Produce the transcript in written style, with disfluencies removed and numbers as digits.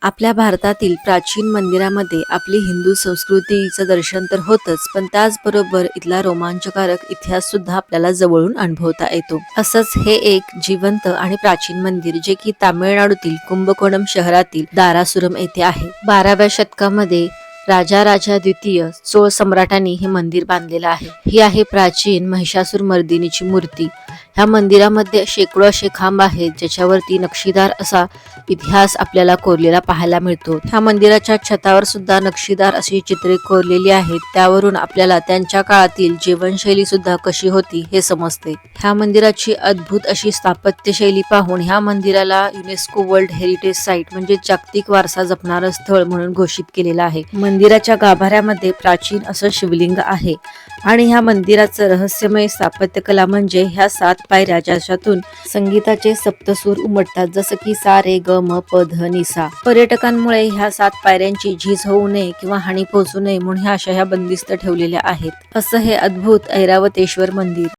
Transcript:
आपल्या भारतातील प्राचीन मंदिरामध्ये आपली हिंदू संस्कृतीचं दर्शन तर होतच, पण त्याचबरोबर इथला रोमांचकारक इतिहास सुद्धा आपल्याला जवळून अनुभवता येतो. असंच हे एक जिवंत आणि प्राचीन मंदिर जे की तामिळनाडूतील कुंभकोणम शहरातील दारासुरम येथे आहे. 12व्या शतकामध्ये राजा द्वितीय चोळ सम्राटांनी हे मंदिर बांधलेलं आहे. ही आहे प्राचीन महिषासूर मर्दिनीची मूर्ती. ह्या मंदिरामध्ये शेकडो असे खांब आहेत ज्याच्यावरती नक्षीदार असा इतिहास आपल्याला कोरलेला पाहायला मिळतो. ह्या मंदिराच्या छतावर सुद्धा नक्षीदार अशी चित्रे कोरलेली आहेत. त्यावरून आपल्याला त्यांच्या काळातील जीवनशैली सुद्धा कशी होती हे समजते. ह्या मंदिराची अद्भुत अशी स्थापत्यशैली पाहून ह्या मंदिराला युनेस्को वर्ल्ड हेरिटेज साईट म्हणजे जागतिक वारसा जपणारं स्थळ म्हणून घोषित केलेलं आहे. मंदिराच्या गाभाऱ्यामध्ये प्राचीन असं शिवलिंग आहे आणि ह्या मंदिराचं रहस्यमय स्थापत्यकला म्हणजे ह्या 7 पायऱ्या ज्याच्यातून संगीताचे सप्तसूर उमटतात, जसं की सा रे ग म प ध नि सा. पर्यटकांमुळे ह्या 7 पायऱ्यांची झीज होऊ नये किंवा हानी पोहोचू नये म्हणून ह्या बंदिस्त ठेवलेल्या आहेत. असं हे अद्भुत ऐरावतेश्वर मंदिर